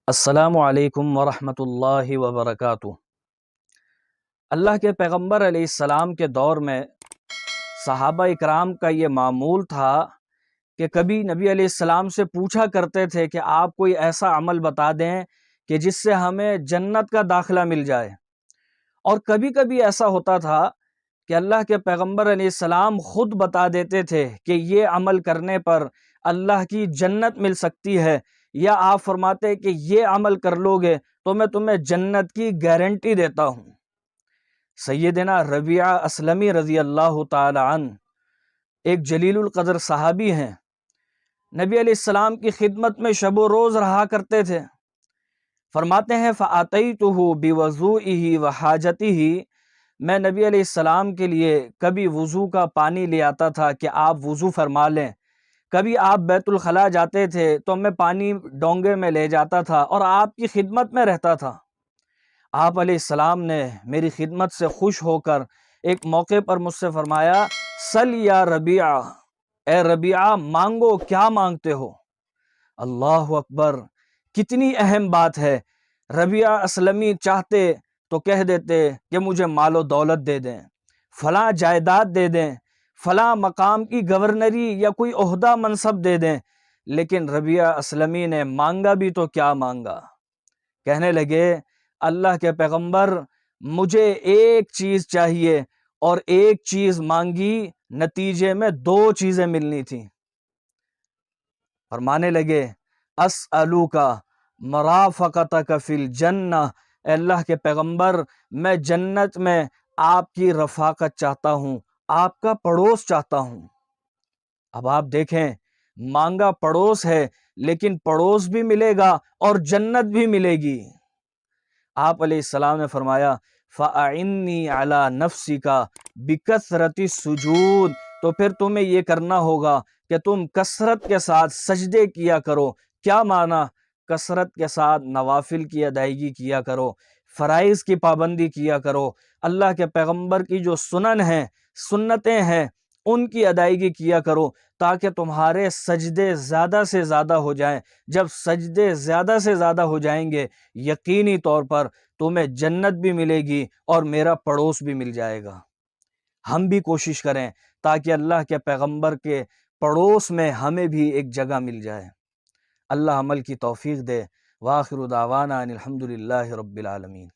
السلام علیکم ورحمۃ اللہ وبرکاتہ۔ اللہ کے پیغمبر علیہ السلام کے دور میں صحابہ اکرام کا یہ معمول تھا کہ کبھی نبی علیہ السلام سے پوچھا کرتے تھے کہ آپ کوئی ایسا عمل بتا دیں کہ جس سے ہمیں جنت کا داخلہ مل جائے، اور کبھی کبھی ایسا ہوتا تھا کہ اللہ کے پیغمبر علیہ السلام خود بتا دیتے تھے کہ یہ عمل کرنے پر اللہ کی جنت مل سکتی ہے، یا آپ فرماتے کہ یہ عمل کر لو گے تو میں تمہیں جنت کی گارنٹی دیتا ہوں۔ سیدنا ربیعہ اسلمی رضی اللہ تعالی عنہ ایک جلیل القدر صحابی ہیں، نبی علیہ السلام کی خدمت میں شب و روز رہا کرتے تھے۔ فرماتے ہیں فَأَتَيْتُهُ بِوَضُوئِهِ وَحَاجَتِهِ، میں نبی علیہ السلام کے لیے کبھی وضو کا پانی لے آتا تھا کہ آپ وضو فرما لیں، کبھی آپ بیت الخلاء جاتے تھے تو میں پانی ڈونگے میں لے جاتا تھا اور آپ کی خدمت میں رہتا تھا۔ آپ علیہ السلام نے میری خدمت سے خوش ہو کر ایک موقع پر مجھ سے فرمایا، سل یا ربیعہ، اے ربیعہ مانگو، کیا مانگتے ہو؟ اللہ اکبر، کتنی اہم بات ہے۔ ربیعہ اسلمی چاہتے تو کہہ دیتے کہ مجھے مال و دولت دے دیں، فلاں جائیداد دے دیں، فلاں مقام کی گورنری یا کوئی عہدہ منصب دے دیں، لیکن ربیعہ اسلمی نے مانگا بھی تو کیا مانگا؟ کہنے لگے، اللہ کے پیغمبر مجھے ایک چیز چاہیے، اور ایک چیز مانگی، نتیجے میں دو چیزیں ملنی تھیں۔ فرمانے لگے، اسألوک مرافقتک فی الجنہ، اے اللہ کے پیغمبر میں جنت میں آپ کی رفاقت چاہتا ہوں، آپ کا پڑوس چاہتا ہوں۔ اب آپ دیکھیں، مانگا پڑوس ہے، لیکن پڑوس بھی ملے گا اور جنت بھی ملے گی۔ آپ علیہ السلام نے فرمایا، فَأَعِنِّي عَلَى نَفْسِكَ بِكَثْرَةِ السُّجُودِ، تو پھر تمہیں یہ کرنا ہوگا کہ تم کثرت کے ساتھ سجدے کیا کرو۔ کیا معنی؟ کثرت کے ساتھ نوافل کی ادائیگی کیا کرو، فرائض کی پابندی کیا کرو، اللہ کے پیغمبر کی جو سنن ہیں، سنتیں ہیں، ان کی ادائیگی کیا کرو، تاکہ تمہارے سجدے زیادہ سے زیادہ ہو جائیں۔ جب سجدے زیادہ سے زیادہ ہو جائیں گے، یقینی طور پر تمہیں جنت بھی ملے گی اور میرا پڑوس بھی مل جائے گا۔ ہم بھی کوشش کریں تاکہ اللہ کے پیغمبر کے پڑوس میں ہمیں بھی ایک جگہ مل جائے۔ اللہ عمل کی توفیق دے۔ وآخر دعوانا ان الحمد للہ رب العالمین۔